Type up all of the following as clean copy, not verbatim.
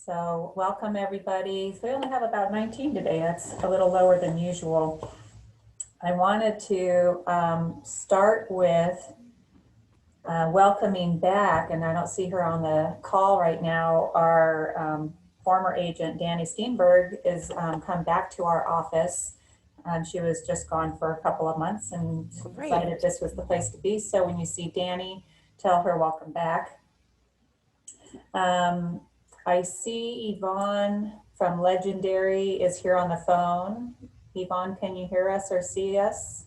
So welcome everybody. So we only have about 19 today. That's a little lower than usual. I wanted to start with welcoming back, and I don't see her on the call right now, our former agent, Danny Steenberg, is come back to our office. She was just gone for a couple of months and decided this was the place to be. So when you see Danny, tell her welcome back. I see Yvonne from Legendary is here on the phone. Yvonne, can you hear us or see us?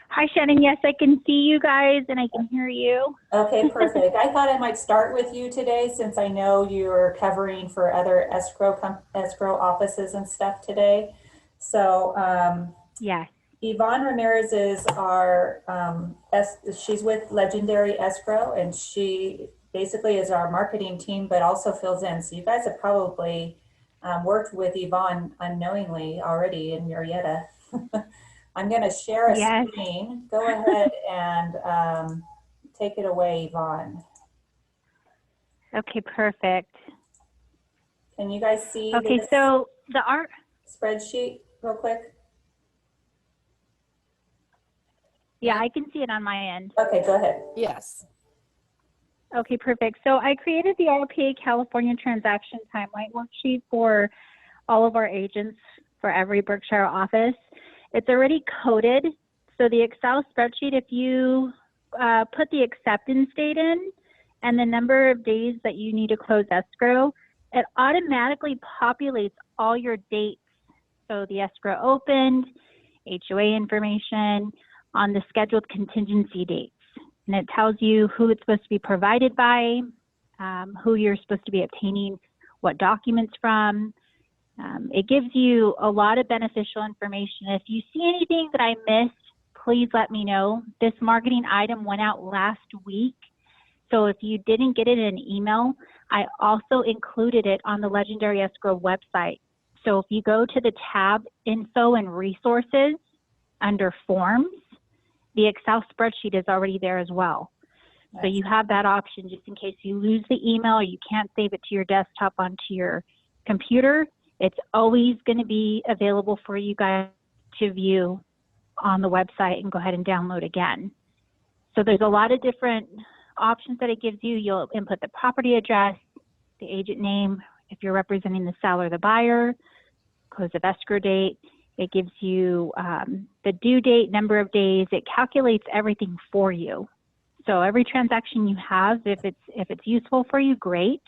Hi, Shannon. Yes, I can see you guys and I can hear you. Okay, perfect. I thought I might start with you today since I know you're covering for other escrow offices and stuff today. So Yes. Yvonne Ramirez is our, she's with Legendary Escrow, and she basically is our marketing team, but also fills in. So you guys have probably worked with Yvonne unknowingly already in Murrieta. I'm going to share a screen. Go ahead and take it away, Yvonne. Okay, perfect. Can you guys see okay, this so the art spreadsheet real quick? Yeah, I can see it on my end. Okay, go ahead. Yes. Okay, perfect. So I created the RPA California transaction timeline worksheet for all of our agents for every Berkshire office. It's already coded. So the Excel spreadsheet, if you put the acceptance date in and the number of days that you need to close escrow, it automatically populates all your dates. So the escrow opened, HOA information, on the scheduled contingency dates. And it tells you who it's supposed to be provided by, who you're supposed to be obtaining what documents from. It gives you a lot of beneficial information. If you see anything that I missed, please let me know. This marketing item went out last week. So if you didn't get it in an email, I also included it on the Legendary Escrow website. So if you go to the tab Info and Resources under Forms, the Excel spreadsheet is already there as well. Nice. So you have that option just in case you lose the email or you can't save it to your desktop onto your computer. It's always going to be available for you guys to view on the website and go ahead and download again. So there's a lot of different options that it gives you. You'll input the property address, the agent name, if you're representing the seller or the buyer, close of escrow date. It gives you the due date, number of days. It calculates everything for you. So every transaction you have, if it's useful for you, great.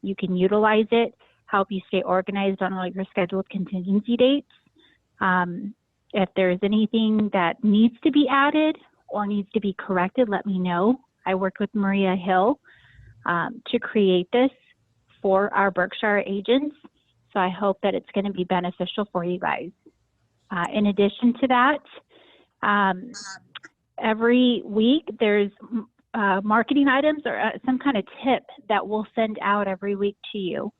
You can utilize it, help you stay organized on all your scheduled contingency dates. If there's anything that needs to be added or needs to be corrected, let me know. I worked with Maria Hill to create this for our Berkshire agents. So I hope that it's going to be beneficial for you guys. In addition to that, every week there's marketing items or some kind of tip that we'll send out every week to you.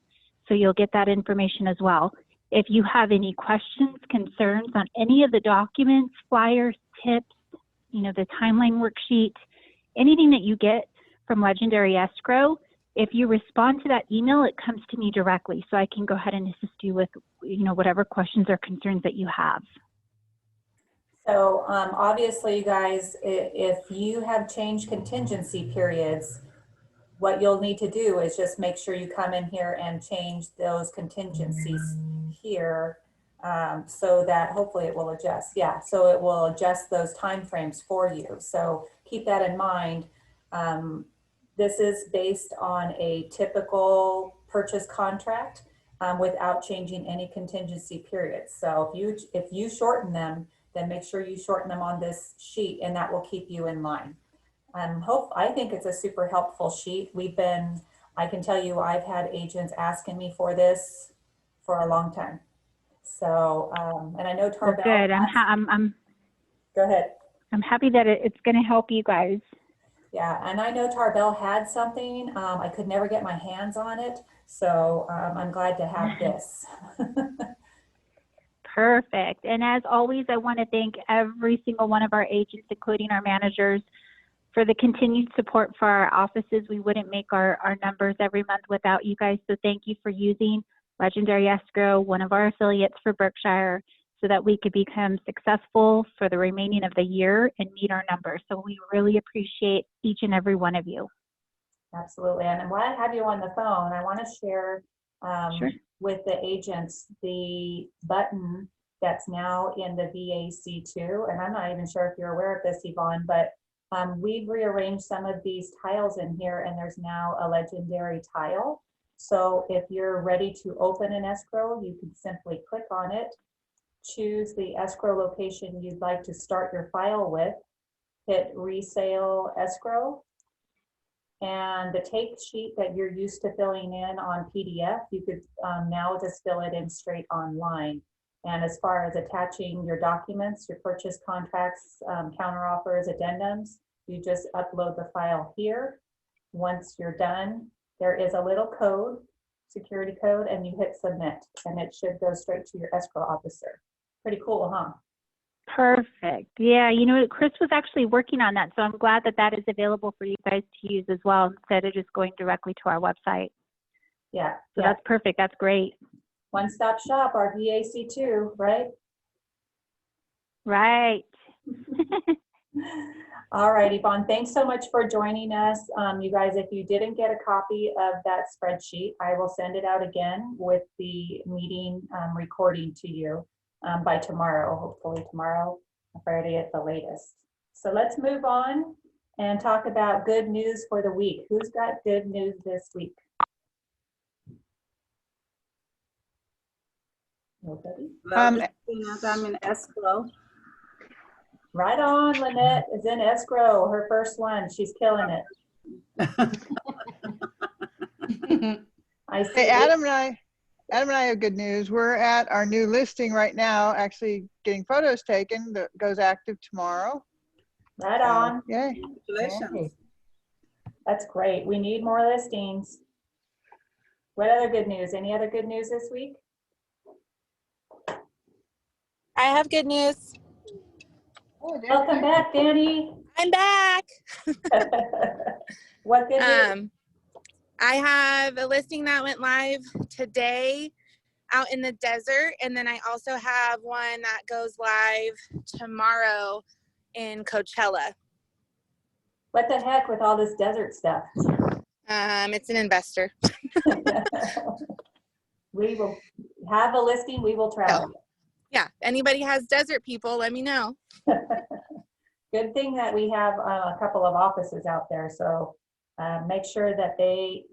So you'll get that information as well. If you have any questions, concerns on any of the documents, flyers, tips, the timeline worksheet, anything that you get from Legendary Escrow, if you respond to that email, it comes to me directly, so I can go ahead and assist you with, whatever questions or concerns that you have. So obviously, you guys, if you have changed contingency periods, what you'll need to do is just make sure you come in here and change those contingencies here so that hopefully it will adjust. Yeah, so it will adjust those timeframes for you. So keep that in mind. This is based on a typical purchase contract without changing any contingency periods. So if you shorten them, then make sure you shorten them on this sheet, and that will keep you in line. I think it's a super helpful sheet. I can tell you, I've had agents asking me for this for a long time. So, and I know Tarbell. Well, good. Go ahead. I'm happy that it's going to help you guys. Yeah, and I know Tarbell had something. I could never get my hands on it, so I'm glad to have this. Perfect. And as always, I want to thank every single one of our agents, including our managers, for the continued support for our offices. We wouldn't make our numbers every month without you guys. So thank you for using Legendary Escrow, one of our affiliates for Berkshire, so that we could become successful for the remaining of the year and meet our numbers. So we really appreciate each and every one of you. Absolutely. And while I have you on the phone, I want to share Sure. with the agents the button that's now in the VAC2. And I'm not even sure if you're aware of this, Yvonne, but we've rearranged some of these tiles in here, and there's now a legendary tile. So if you're ready to open an escrow, you can simply click on it, choose the escrow location you'd like to start your file with, hit resale escrow, and the take sheet that you're used to filling in on PDF, you could now just fill it in straight online. And as far as attaching your documents, your purchase contracts, counteroffers, addendums, you just upload the file here. Once you're done, there is a little code, security code, and you hit submit, and it should go straight to your escrow officer. Pretty cool, huh? Perfect. Yeah, you know, Chris was actually working on that, so I'm glad that that is available for you guys to use as well instead of just going directly to our website. Yeah. So that's perfect. That's great. One-stop shop, our VAC2, right? Right. All right, Yvonne, thanks so much for joining us. You guys, if you didn't get a copy of that spreadsheet, I will send it out again with the meeting recording to you by tomorrow, hopefully tomorrow, Friday at the latest. So let's move on and talk about good news for the week. Who's got good news this week? Nobody? I'm in escrow. Right on, Lynette is in escrow, her first one. She's killing it. I see. Hey, Adam and I have good news. We're at our new listing right now, actually getting photos taken. That goes active tomorrow. Right on. Yay. Congratulations. That's great. We need more listings. What other good news? Any other good news this week? I have good news. Welcome back, Danny. I'm back. What good news? I have a listing that went live today out in the desert, and then I also have one that goes live tomorrow in Coachella. What the heck with all this desert stuff? It's an investor. We will have a listing. We will travel. Yeah, anybody has desert people, let me know. Good thing that we have a couple of offices out there. So make sure that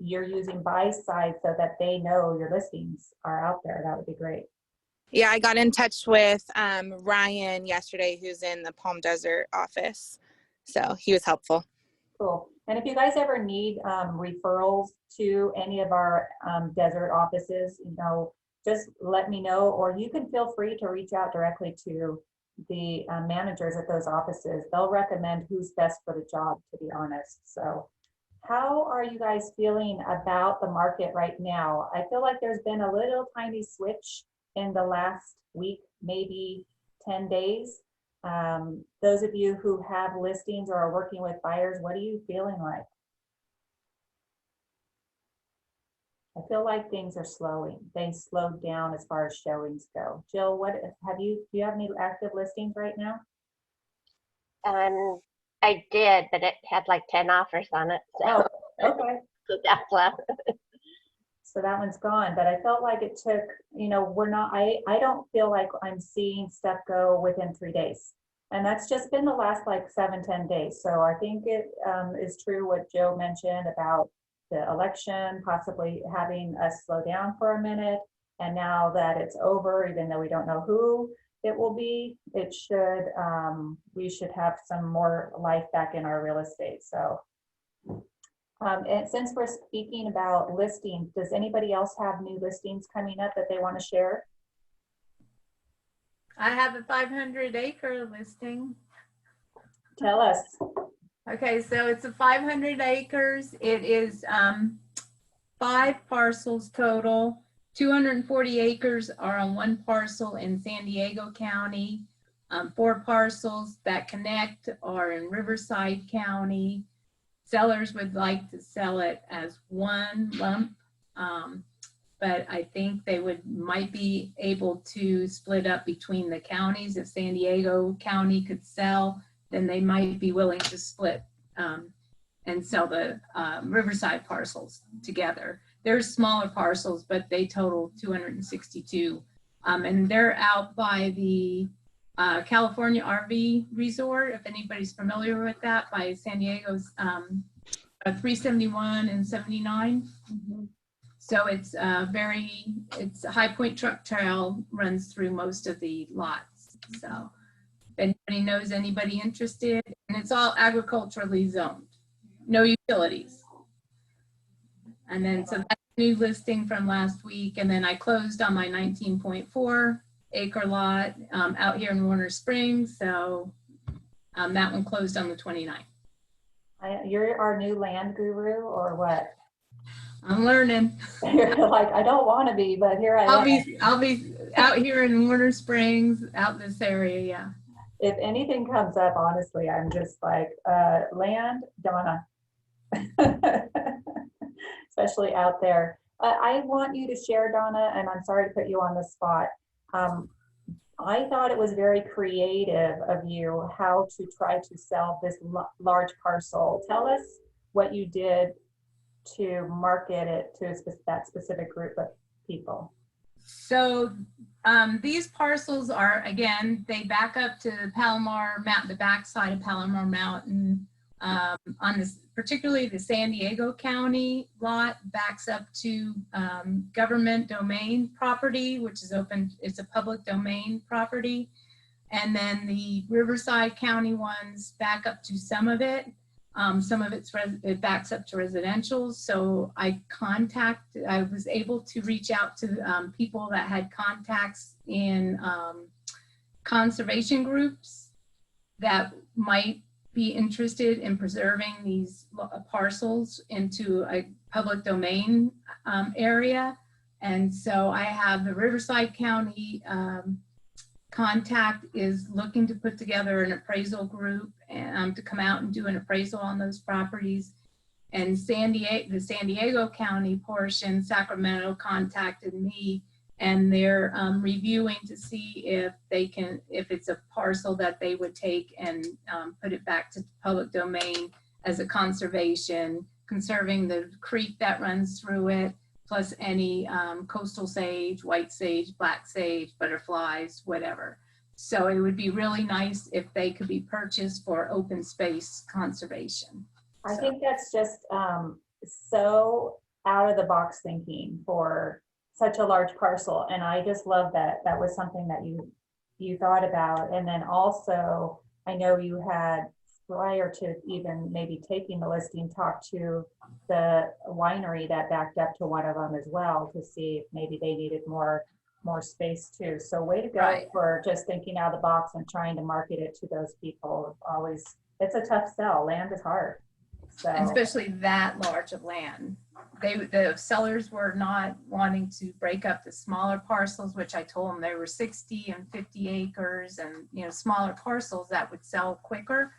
you're using buy side so that they know your listings are out there. That would be great. Yeah, I got in touch with Ryan yesterday, who's in the Palm Desert office. So he was helpful. Cool. And if you guys ever need referrals to any of our desert offices, just let me know, or you can feel free to reach out directly to the managers at those offices. They'll recommend who's best for the job, to be honest. So how are you guys feeling about the market right now? I feel like there's been a little tiny switch in the last week, maybe 10 days. Those of you who have listings or are working with buyers, what are you feeling like? I feel like things are slowing. They slowed down as far as showings go. Jill, do you have any active listings right now? I did, but it had like 10 offers on it. So, Okay. so that's left. So that one's gone, but I felt like it took, I don't feel like I'm seeing stuff go within 3 days. And that's just been the last like 7-10 days. So I think it is true what Joe mentioned about the election possibly having us slow down for a minute. And now that it's over, even though we don't know who it will be, it should, we should have some more life back in our real estate. So, and since we're speaking about listings, does anybody else have new listings coming up that they want to share? I have a 500-acre listing. Tell us. Okay, so it's a 500 acres. It is 5 parcels total. 240 acres are on one parcel in San Diego County. 4 parcels that connect are in Riverside County. Sellers would like to sell it as one lump, but I think they might be able to split up between the counties. If San Diego County could sell, then they might be willing to split and sell the Riverside parcels together. They're smaller parcels, but they total 262. And they're out by the California RV Resort, if anybody's familiar with that, by San Diego's 371 and 79. So it's it's a High Point Truck Trail runs through most of the lots. So if anybody knows anybody interested, and it's all agriculturally zoned, no utilities. And then, so that's a new listing from last week. And then I closed on my 19.4 acre lot out here in Warner Springs. So that one closed on the 29th. You're our new land guru or what? I'm learning. You're like, I don't want to be, but here I am. I'll be out here in Warner Springs, out in this area, yeah. If anything comes up, honestly, I'm just like, land, Donna. Especially out there. I want you to share, Donna, and I'm sorry to put you on the spot. I thought it was very creative of you how to try to sell this large parcel. Tell us what you did to market it to that specific group of people. So these parcels are, again, they back up to Palomar Mountain, the backside of Palomar Mountain. On this, particularly the San Diego County lot backs up to government domain property, which is open, it's a public domain property. And then the Riverside County ones back up to some of it. Some of it backs up to residential. So I was able to reach out to people that had contacts in conservation groups that might be interested in preserving these parcels into a public domain area. And so I have the Riverside County contact is looking to put together an appraisal group to come out and do an appraisal on those properties. And the San Diego County portion, Sacramento contacted me, and they're reviewing to see if it's a parcel that they would take and put it back to public domain as a conserving the creek that runs through it, plus any coastal sage, white sage, black sage, butterflies, whatever. So it would be really nice if they could be purchased for open space conservation. I think that's just so out of the box thinking for such a large parcel. And I just love that that was something that you thought about. And then also, I know you had, prior to even maybe taking the listing, talked to the winery that backed up to one of them as well to see if maybe they needed more space too. So way to go for just thinking out of the box and trying to market it to those people. Always, it's a tough sell. Land is hard. So. And especially that large of land. The sellers were not wanting to break up the smaller parcels, which I told them there were 60 and 50 acres and smaller parcels that would sell quicker,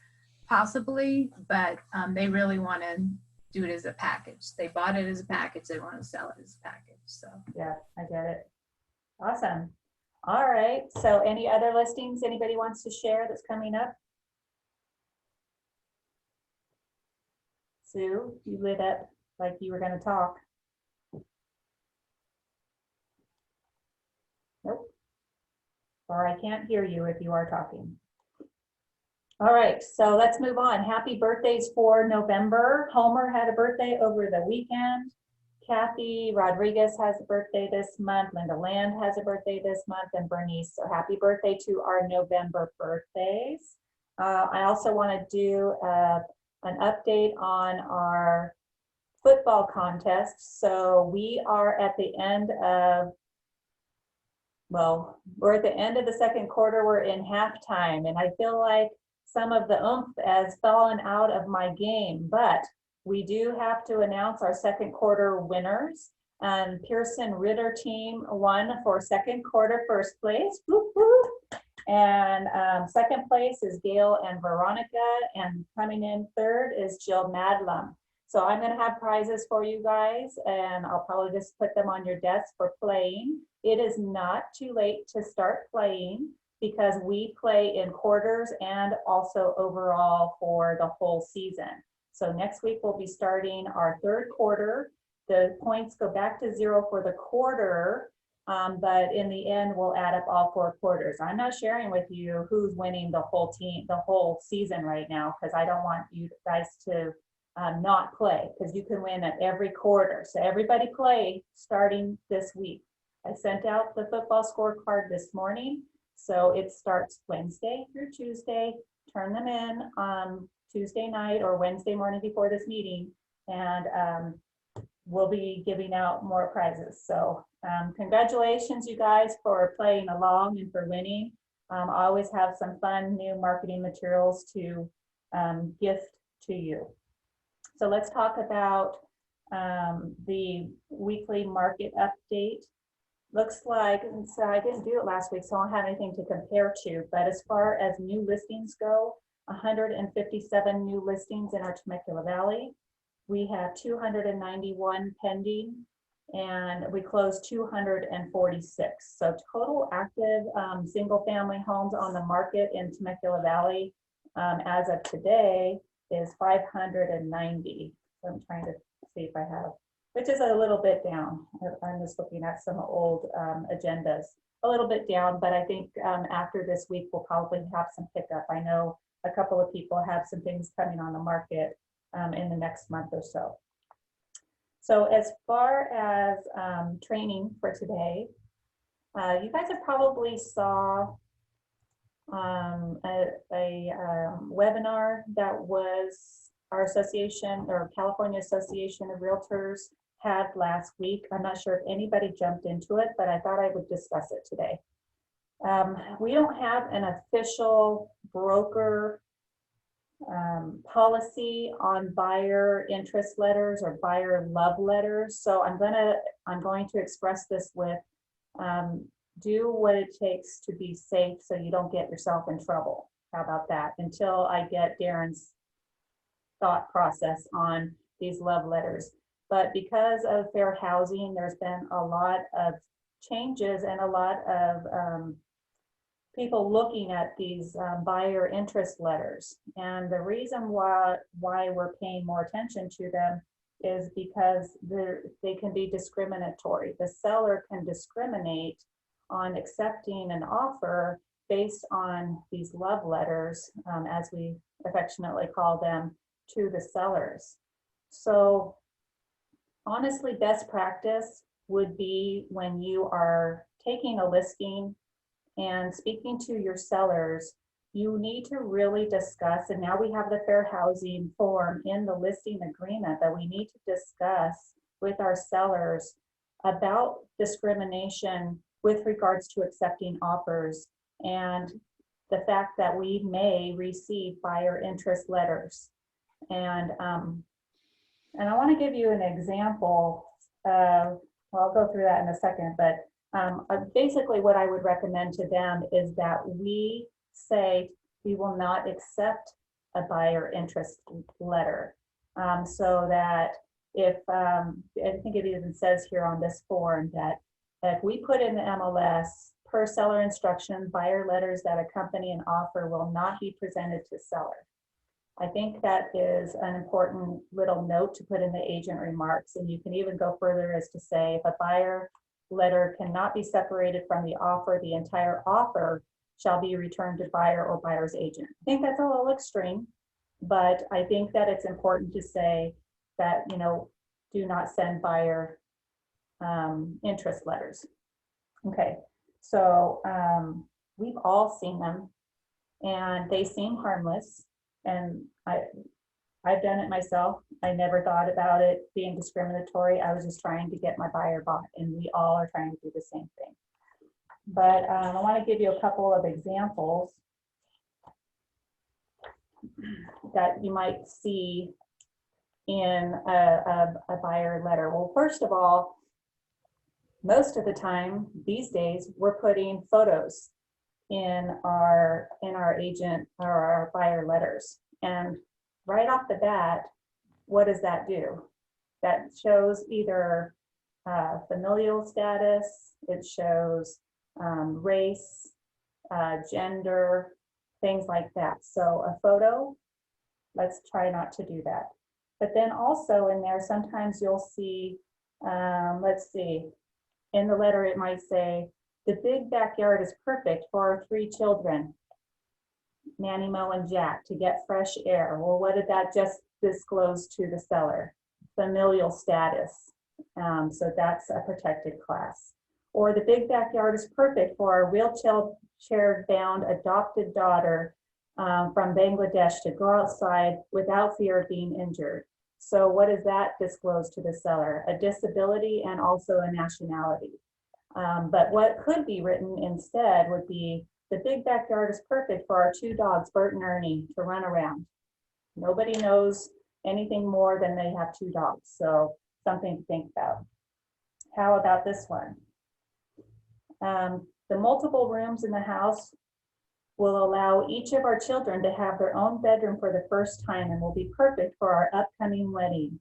possibly, but they really want to do it as a package. They bought it as a package. They want to sell it as a package. So yeah, I get it. Awesome. All right. So any other listings anybody wants to share that's coming up? Sue, you lit up like you were going to talk. Nope. Or I can't hear you if you are talking. All right, so let's move on. Happy birthdays for November. Homer had a birthday over the weekend. Kathy Rodriguez has a birthday this month. Linda Land has a birthday this month, and Bernice. So happy birthday to our November birthdays. I also want to do an update on our football contest. So we are at the end of, we're at the end of the second quarter. We're in halftime, and I feel like some of the oomph has fallen out of my game, but we do have to announce our second quarter winners. And Pearson Ritter team won for second quarter first place. Whoop, whoop. And second place is Gail and Veronica, and coming in third is Jill Madlum. So I'm gonna have prizes for you guys, and I'll probably just put them on your desk for playing. It is not too late to start playing because we play in quarters and also overall for the whole season. So next week we'll be starting our third quarter. The points go back to 0 for the quarter, but in the end we'll add up all 4 quarters. I'm not sharing with you who's winning the whole team, the whole season right now, because I don't want you guys to not play, because you can win at every quarter. So everybody play starting this week. I sent out the football scorecard this morning. So it starts Wednesday through Tuesday. Turn them in on Tuesday night or Wednesday morning before this meeting, and we'll be giving out more prizes. So congratulations, you guys, for playing along and for winning. I always have some fun new marketing materials to gift to you. So let's talk about the weekly market update. Looks like, so I didn't do it last week, so I don't have anything to compare to, but as far as new listings go, 157 new listings in our Temecula Valley. We have 291 pending, and we closed 246. So total active single family homes on the market in Temecula Valley as of today is 590. So I'm trying to see if I have, which is a little bit down. I'm just looking at some old agendas, a little bit down, but I think after this week, we'll probably have some pickup. I know a couple of people have some things coming on the market in the next month or so. So as far as training for today, you guys have probably saw a webinar that was our association, or California Association of Realtors, had last week. I'm not sure if anybody jumped into it, but I thought I would discuss it today. We don't have an official broker policy on buyer interest letters or buyer love letters. So I'm going to express this with do what it takes to be safe so you don't get yourself in trouble. How about that? Until I get Darren's thought process on these love letters. But because of fair housing, there's been a lot of changes and a lot of people looking at these buyer interest letters. And the reason why we're paying more attention to them is because they can be discriminatory. The seller can discriminate on accepting an offer based on these love letters, as we affectionately call them, to the sellers. So honestly, best practice would be when you are taking a listing and speaking to your sellers, you need to really discuss, and now we have the fair housing form in the listing agreement, that we need to discuss with our sellers about discrimination with regards to accepting offers and the fact that we may receive buyer interest letters. And I want to give you an example of, well, I'll go through that in a second, but basically what I would recommend to them is that we say we will not accept a buyer interest letter. So that if, I think it even says here on this form that if we put in the MLS, per seller instruction, buyer letters that accompany an offer will not be presented to seller. I think that is an important little note to put in the agent remarks. And you can even go further as to say, if a buyer letter cannot be separated from the offer, the entire offer shall be returned to buyer or buyer's agent. I think that's a little extreme, but I think that it's important to say that, you know, do not send buyer interest letters. Okay, so we've all seen them and they seem harmless, and I've done it myself. I never thought about it being discriminatory. I was just trying to get my buyer bought, and we all are trying to do the same thing. But I want to give you a couple of examples that you might see in a buyer letter. Well, first of all, most of the time these days we're putting photos in our agent or our buyer letters. And right off the bat, what does that do? That shows either familial status, it shows race, gender, things like that. So a photo, let's try not to do that. But then also in there, sometimes you'll see, let's see, in the letter it might say, the big backyard is perfect for our 3 children, Nanny, Mo, and Jack, to get fresh air. Well, what did that just disclose to the seller? Familial status. So that's a protected class. Or the big backyard is perfect for our wheelchair-bound adopted daughter from Bangladesh to go outside without fear of being injured. So what does that disclose to the seller? A disability and also a nationality. But what could be written instead would be, the big backyard is perfect for our 2 dogs, Bert and Ernie, to run around. Nobody knows anything more than they have 2 dogs. So something to think about. How about this one? The multiple rooms in the house will allow each of our children to have their own bedroom for the first time and will be perfect for our upcoming wedding.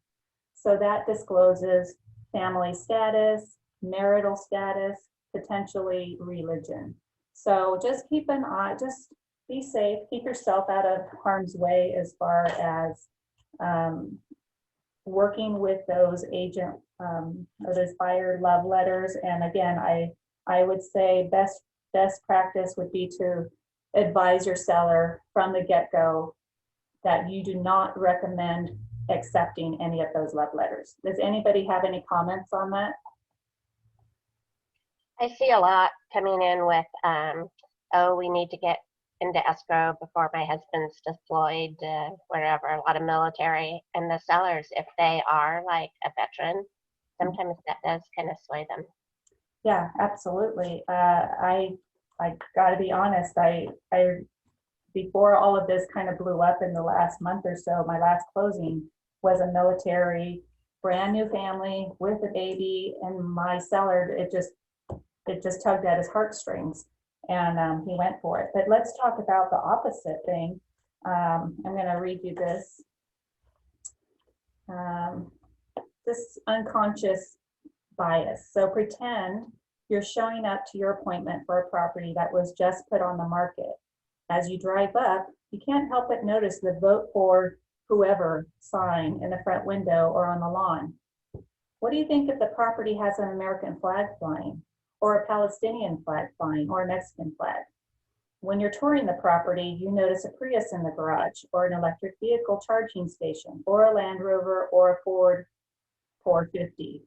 So that discloses family status, marital status, potentially religion. So just keep an eye, just be safe, keep yourself out of harm's way as far as working with those agent or those buyer love letters. And again, I would say best practice would be to advise your seller from the get-go that you do not recommend accepting any of those love letters. Does anybody have any comments on that? I see a lot coming in with, oh, we need to get into escrow before my husband's deployed, wherever, a lot of military. And the sellers, if they are like a veteran, sometimes that does kind of sway them. Yeah, absolutely. I got to be honest. I before all of this kind of blew up in the last month or so, my last closing was a military, brand new family with a baby, and my seller, it just tugged at his heartstrings, and he went for it. But let's talk about the opposite thing. I'm going to read you this. This unconscious bias. So pretend you're showing up to your appointment for a property that was just put on the market. As you drive up, you can't help but notice the vote for whoever sign in the front window or on the lawn. What do you think if the property has an American flag flying, or a Palestinian flag flying, or a Mexican flag? When you're touring the property, you notice a Prius in the garage, or an electric vehicle charging station, or a Land Rover, or a Ford 450.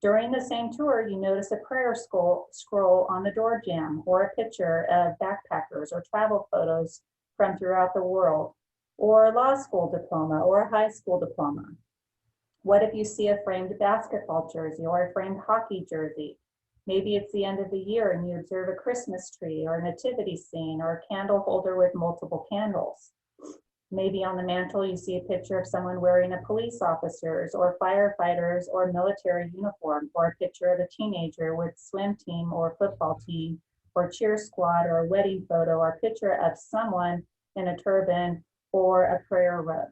During the same tour, you notice a prayer scroll on the door jamb, or a picture of backpackers or travel photos from throughout the world, or a law school diploma or a high school diploma. What if you see a framed basketball jersey or a framed hockey jersey? Maybe it's the end of the year and you observe a Christmas tree or a nativity scene or a candle holder with multiple candles. Maybe on the mantle you see a picture of someone wearing a police officer's or firefighters or military uniform, or a picture of a teenager with swim team or football team or cheer squad, or a wedding photo, or a picture of someone in a turban or a prayer rug.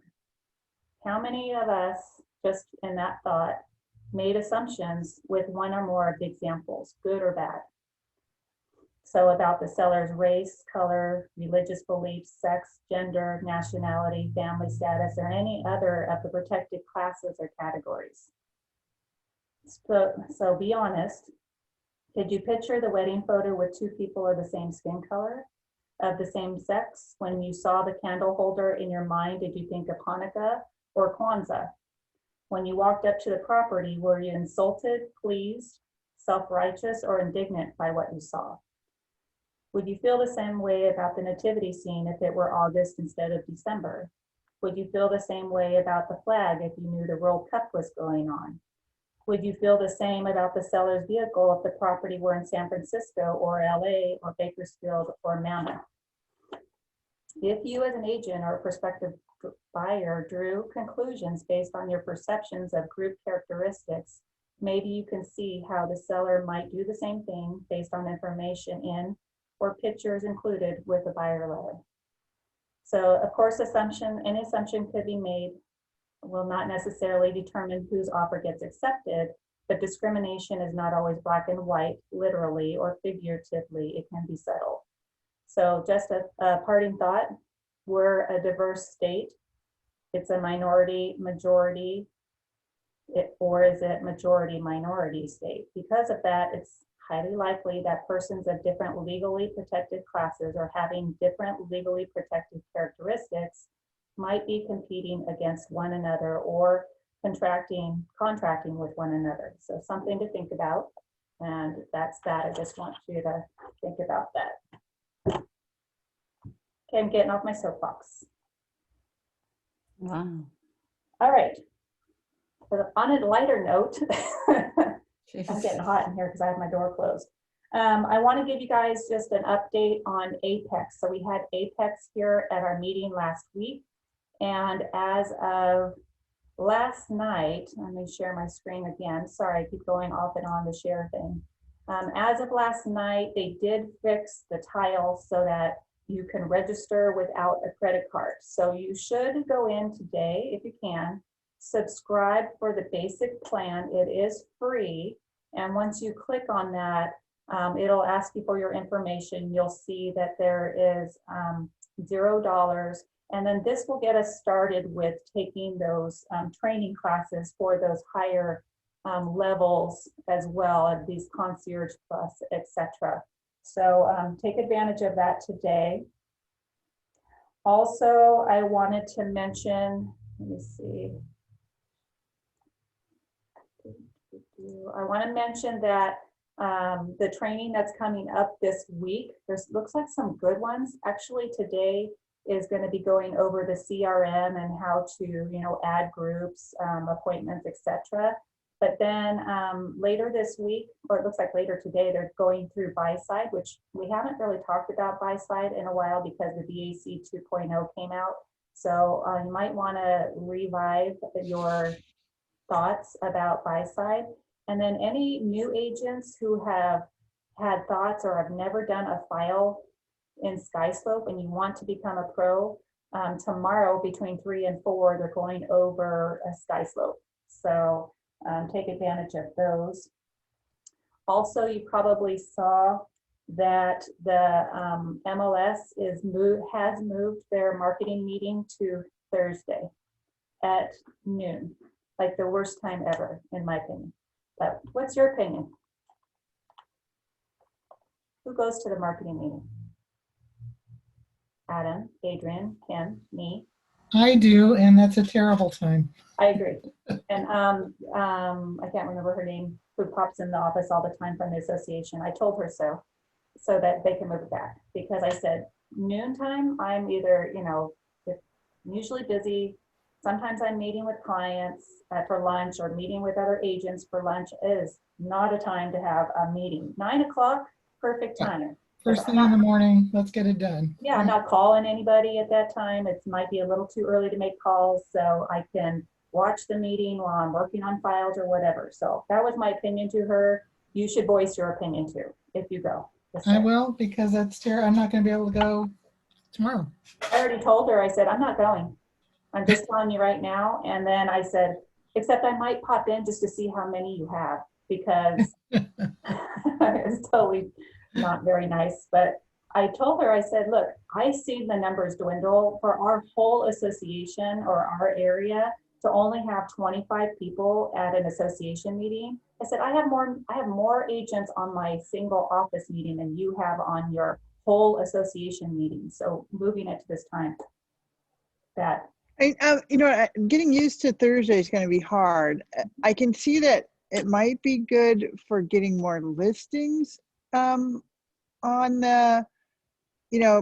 How many of us, just in that thought, made assumptions with one or more of the examples, good or bad? So about the seller's race, color, religious beliefs, sex, gender, nationality, family status, or any other of the protected classes or categories. So be honest. Did you picture the wedding photo with 2 people of the same skin color, of the same sex? When you saw the candle holder in your mind, did you think of Hanukkah or Kwanzaa? When you walked up to the property, were you insulted, pleased, self-righteous, or indignant by what you saw? Would you feel the same way about the nativity scene if it were August instead of December? Would you feel the same way about the flag if you knew the World Cup was going on? Would you feel the same about the seller's vehicle if the property were in San Francisco or LA or Bakersfield or Mammoth? If you as an agent or a prospective buyer drew conclusions based on your perceptions of group characteristics, maybe you can see how the seller might do the same thing based on information in or pictures included with the buyer letter. So of course, any assumption could be made, will not necessarily determine whose offer gets accepted, but discrimination is not always black and white, literally or figuratively, it can be subtle. So just a parting thought, we're a diverse state. It's a minority majority, or is it majority minority state? Because of that, it's highly likely that persons of different legally protected classes or having different legally protected characteristics might be competing against one another or contracting with one another. So something to think about. And that's that. I just want you to think about that. Okay, I'm getting off my soapbox. Wow. All right. On a lighter note, I'm Jesus. getting hot in here because I have my door closed. I want to give you guys just an update on Apex. So we had Apex here at our meeting last week. And as of last night, let me share my screen again. Sorry, I keep going off and on the share thing. As of last night, they did fix the tile so that you can register without a credit card. So you should go in today if you can, subscribe for the basic plan. It is free. And once you click on that, it'll ask you for your information. You'll see that there is $0. And then this will get us started with taking those training classes for those higher levels as well, as these concierge plus, etc. So take advantage of that today. Also, I wanted to mention, let me see. I want to mention that the training that's coming up this week, looks like some good ones. Actually, today is going to be going over the CRM and how to, add groups, appointments, etc. But then later this week, or it looks like later today, they're going through buy-side, which we haven't really talked about buy-side in a while because the BAC 2.0 came out. So you might want to revive your thoughts about buy-side. And then any new agents who have had thoughts or have never done a file in SkySlope and you want to become a pro, tomorrow between 3 and 4, they're going over a SkySlope. So take advantage of those. Also, you probably saw that the MLS has moved their marketing meeting to Thursday at noon, like the worst time ever, in my opinion. But what's your opinion? Who goes to the marketing meeting? Adam, Adrian, Ken, me. I do, and that's a terrible time. I agree. And I can't remember her name, who pops in the office all the time from the association. I told her so that they can move it back, because I said noontime, I'm either, I'm usually busy. Sometimes I'm meeting with clients for lunch or meeting with other agents for lunch. It is not a time to have a meeting. 9 o'clock, perfect time. First thing in the morning, let's get it done. Yeah, I'm not calling anybody at that time. It might be a little too early to make calls, so I can watch the meeting while I'm working on files or whatever. So that was my opinion to her. You should voice your opinion too if you go. I will, because that's terrible. I'm not going to be able to go tomorrow. I already told her, I said, I'm not going. I'm just telling you right now. And then I said, except I might pop in just to see how many you have, because it's totally not very nice. But I told her, I said, look, I see the numbers dwindle for our whole association or our area to only have 25 people at an association meeting. I said, I have more agents on my single office meeting than you have on your whole association meeting. So moving it to this time, that. Getting used to Thursday is going to be hard. I can see that it might be good for getting more listings on the,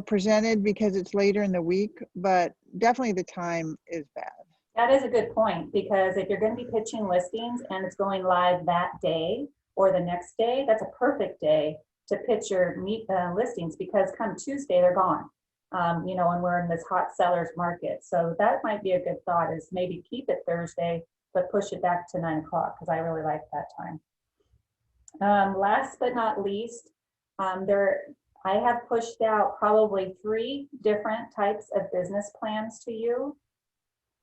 presented because it's later in the week, but definitely the time is bad. That is a good point, because if you're going to be pitching listings and it's going live that day or the next day, that's a perfect day to pitch your listings, because come Tuesday, they're gone. And we're in this hot sellers market. So that might be a good thought, is maybe keep it Thursday, but push it back to 9 o'clock, because I really like that time. Last but not least, I have pushed out probably 3 different types of business plans to you,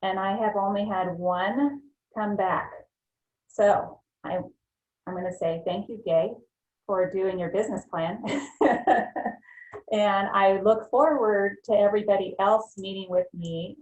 and I have only had 1 come back. So I'm going to say thank you, Gay, for doing your business plan. And I look forward to everybody else meeting with me,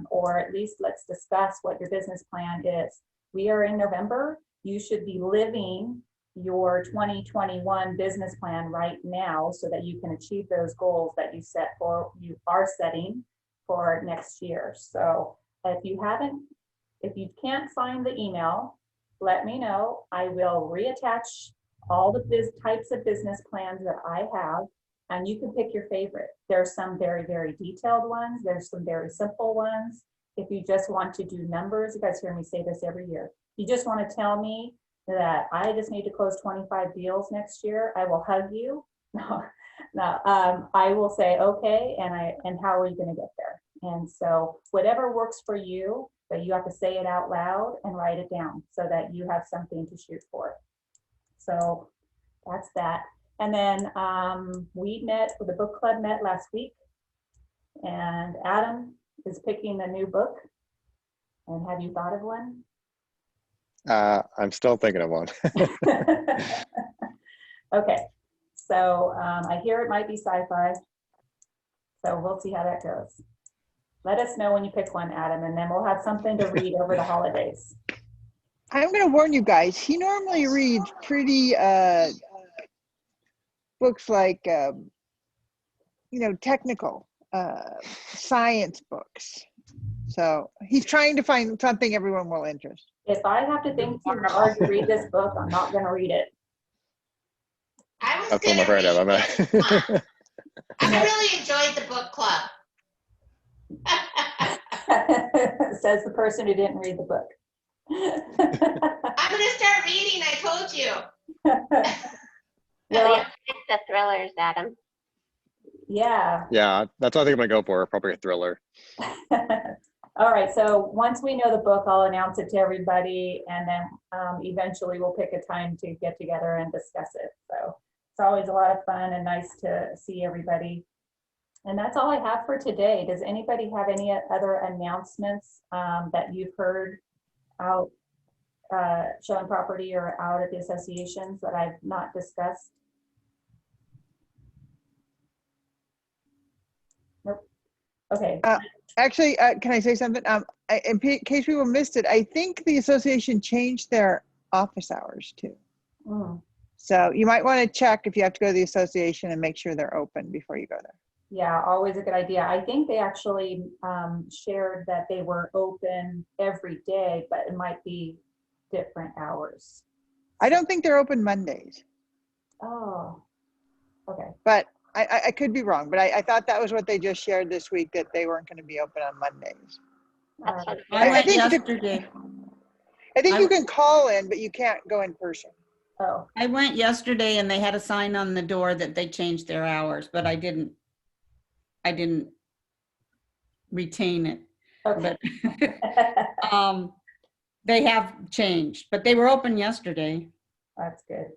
or at least let's discuss what your business plan is. We are in November. You should be living your 2021 business plan right now so that you can achieve those goals that you are setting for next year. So if you can't find the email, let me know. I will reattach all the types of business plans that I have, and you can pick your favorite. There's some very, very detailed ones. There's some very simple ones. If you just want to do numbers, you guys hear me say this every year. You just want to tell me that I just need to close 25 deals next year, I will hug you. I will say, okay, and how are you going to get there? And so whatever works for you, but you have to say it out loud and write it down so that you have something to shoot for. So that's that. And then the book club met last week, and Adam is picking a new book. And have you thought of one? I'm still thinking of one. Okay, so I hear it might be sci-fi, so we'll see how that goes. Let us know when you pick one, Adam, and then we'll have something to read over the holidays. I'm going to warn you guys, he normally reads pretty books like, technical science books. So he's trying to find something everyone will interest. If I have to think too hard to read this book, I'm not going to read it. That's what I'm afraid of. I really enjoyed the book club. Says the person who didn't read the book. I'm going to start reading, I told you. Well, the thrillers, Adam. Yeah. Yeah, that's what I think I'm going to go for. Probably a thriller. All right, so once we know the book, I'll announce it to everybody, and then eventually we'll pick a time to get together and discuss it. So it's always a lot of fun and nice to see everybody. And that's all I have for today. Does anybody have any other announcements that you've heard out showing property or out at the associations that I've not discussed? Nope. Okay. Actually, can I say something? In case people missed it, I think the association changed their office hours too. Mm. So you might want to check if you have to go to the association and make sure they're open before you go there. Yeah, always a good idea. I think they actually shared that they were open every day, but it might be different hours. I don't think they're open Mondays. Oh, okay. But I could be wrong, but I thought that was what they just shared this week, that they weren't going to be open on Mondays. I went yesterday. I think you can call in, but you can't go in person. Oh. I went yesterday and they had a sign on the door that they changed their hours, but I didn't retain it. Okay. But they have changed, but they were open yesterday. That's good.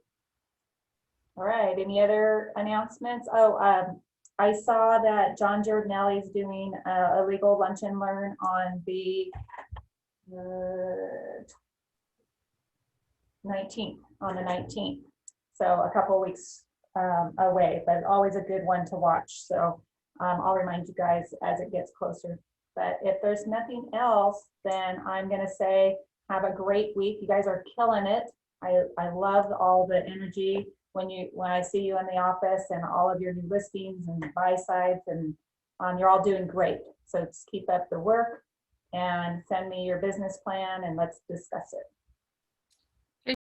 All right, any other announcements? Oh, I saw that John Giordinelli is doing a legal lunch and learn on the 19th, on the 19th. So a couple of weeks away, but always a good one to watch. So I'll remind you guys as it gets closer. But if there's nothing else, then I'm gonna say, have a great week. You guys are killing it. I love all the energy when I see you in the office and all of your new listings and buy sides, and you're all doing great. So just keep up the work and send me your business plan and let's discuss it.